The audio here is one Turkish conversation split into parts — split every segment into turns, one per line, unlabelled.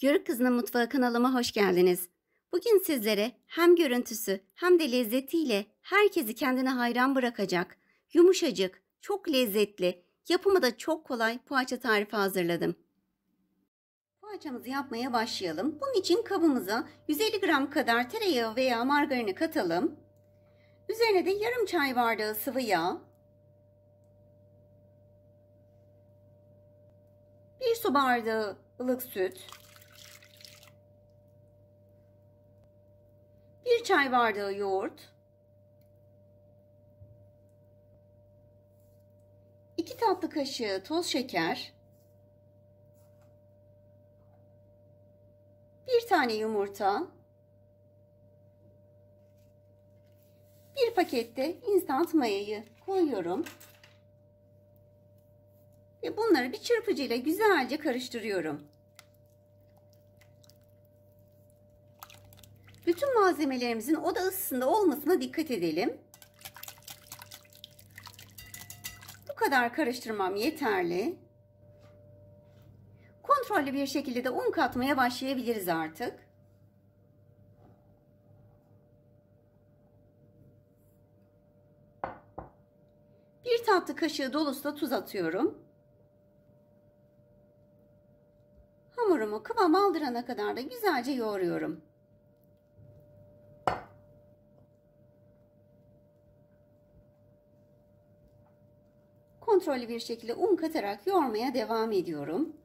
Yörük Kızı'nın Mutfağı kanalıma hoş geldiniz. Bugün sizlere hem görüntüsü hem de lezzetiyle herkesi kendine hayran bırakacak, yumuşacık, çok lezzetli, yapımı da çok kolay poğaça tarifi hazırladım. Poğaçamızı yapmaya başlayalım. Bunun için kabımıza 150 gram kadar tereyağı veya margarini katalım. Üzerine de yarım çay bardağı sıvı yağ, 1 su bardağı ılık süt, 1 çay bardağı yoğurt, 2 tatlı kaşığı toz şeker, 1 tane yumurta, 1 pakette instant mayayı koyuyorum. Ve bunları bir çırpıcıyla güzelce karıştırıyorum. Bütün malzemelerimizin oda ısısında olmasına dikkat edelim. Bu kadar karıştırmam yeterli. Kontrollü bir şekilde de un katmaya başlayabiliriz artık. Bir tatlı kaşığı dolusu da tuz atıyorum. Hamurumu kıvam aldırana kadar da güzelce yoğuruyorum. Kontrollü bir şekilde un katarak yoğurmaya devam ediyorum.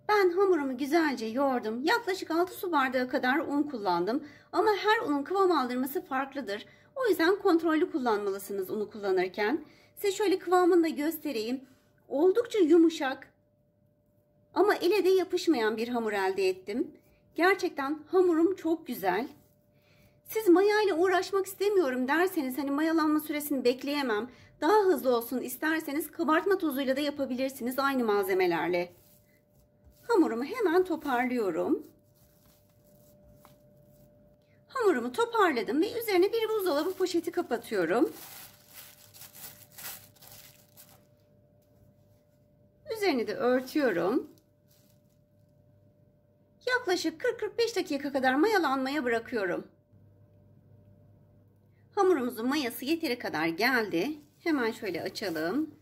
Ben hamurumu güzelce yoğurdum. Yaklaşık 6 su bardağı kadar un kullandım. Ama her unun kıvam aldırması farklıdır. O yüzden kontrollü kullanmalısınız unu kullanırken. Size şöyle kıvamını da göstereyim. Oldukça yumuşak ama ele de yapışmayan bir hamur elde ettim. Gerçekten hamurum çok güzel. Siz mayayla uğraşmak istemiyorum derseniz, hani mayalanma süresini bekleyemem, daha hızlı olsun isterseniz kabartma tozuyla da yapabilirsiniz aynı malzemelerle. Hamurumu hemen toparlıyorum. Hamurumu toparladım ve üzerine bir buzdolabı poşeti kapatıyorum. Üzerini de örtüyorum. Yaklaşık 40-45 dakika kadar mayalanmaya bırakıyorum. Hamurumuzun mayası yeteri kadar geldi. Hemen şöyle açalım.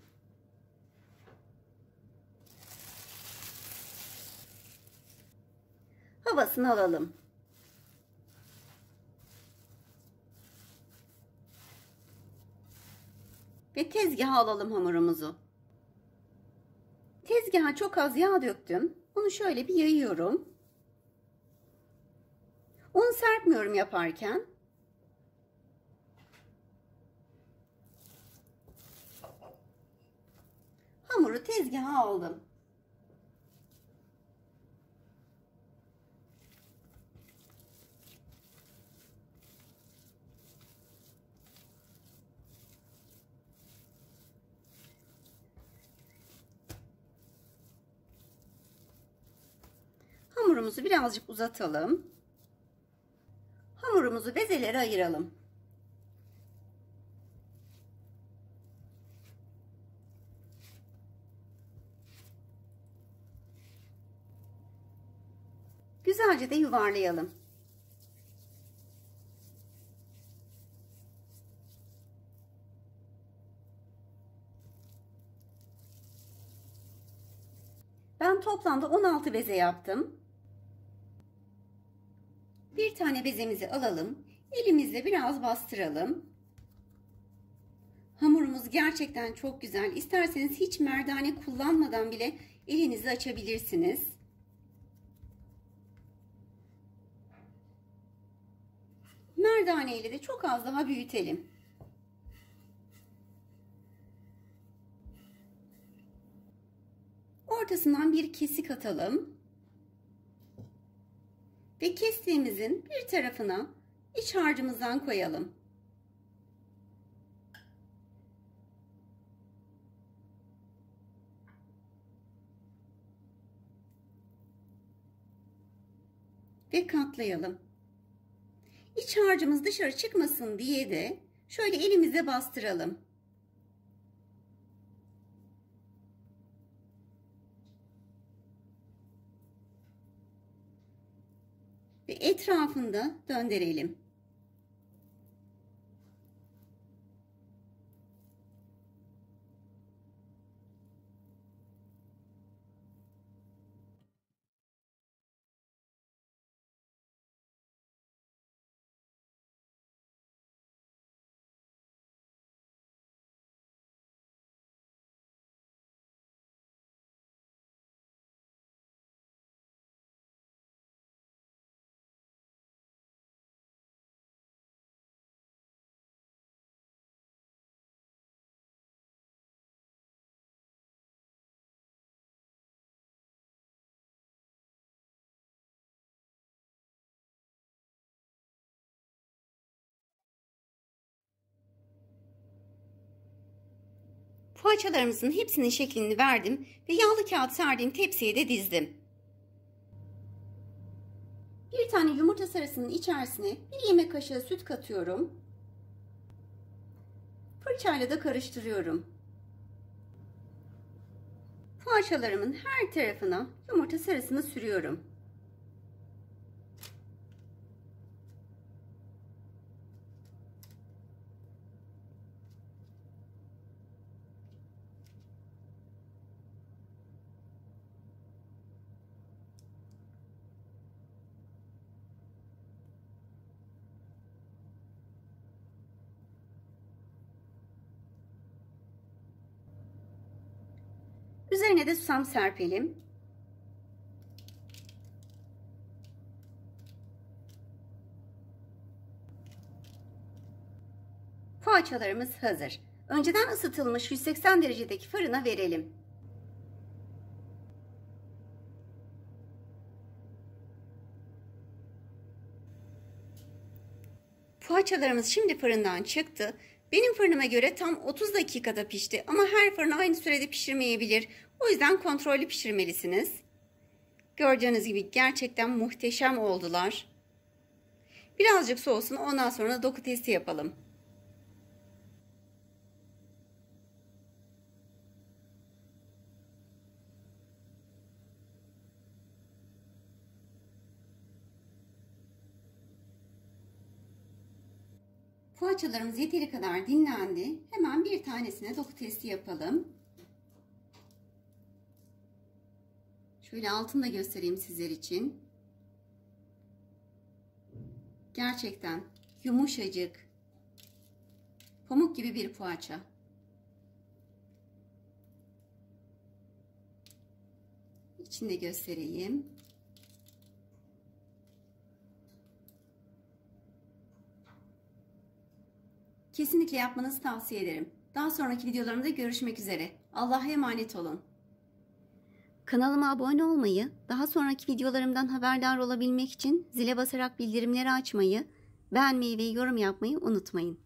Havasını alalım. Ve tezgaha alalım hamurumuzu. Tezgaha çok az yağ döktüm. Bunu şöyle bir yayıyorum. Un serpmiyorum yaparken. Hamuru tezgaha aldım. Hamurumuzu birazcık uzatalım. Hamurumuzu bezelere ayıralım. Güzelce de yuvarlayalım. Ben toplamda 16 beze yaptım. Bir tane bezemizi alalım. Elimizle biraz bastıralım. Hamurumuz gerçekten çok güzel. İsterseniz hiç merdane kullanmadan bile elinizi açabilirsiniz. Merdane ile de çok az daha büyütelim. Ortasından bir kesik atalım. Ve kestiğimizin bir tarafına iç harcımızdan koyalım. Ve katlayalım. İç harcımız dışarı çıkmasın diye de şöyle elimizle bastıralım. etrafında döndürelim. Poğaçalarımızın hepsinin şeklini verdim ve yağlı kağıt serdiğim tepsiye de dizdim. Bir tane yumurta sarısının içerisine bir yemek kaşığı süt katıyorum. Fırçayla da karıştırıyorum. Poğaçalarımın her tarafına yumurta sarısını sürüyorum. Üzerine de susam serpelim. Poğaçalarımız hazır. Önceden ısıtılmış 180 derecedeki fırına verelim. Poğaçalarımız şimdi fırından çıktı. Benim fırınıma göre tam 30 dakikada pişti ama her fırın aynı sürede pişirmeyebilir. O yüzden kontrollü pişirmelisiniz. Gördüğünüz gibi gerçekten muhteşem oldular. Birazcık soğusun, ondan sonra doku testi yapalım. Poğaçalarımız yeteri kadar dinlendi. Hemen bir tanesine doku testi yapalım. Şöyle altını da göstereyim sizler için. Gerçekten yumuşacık, pamuk gibi bir poğaça. İçini de göstereyim. Kesinlikle yapmanızı tavsiye ederim. Daha sonraki videolarımda görüşmek üzere. Allah'a emanet olun. Kanalıma abone olmayı, daha sonraki videolarımdan haberdar olabilmek için zile basarak bildirimleri açmayı, beğenmeyi ve yorum yapmayı unutmayın.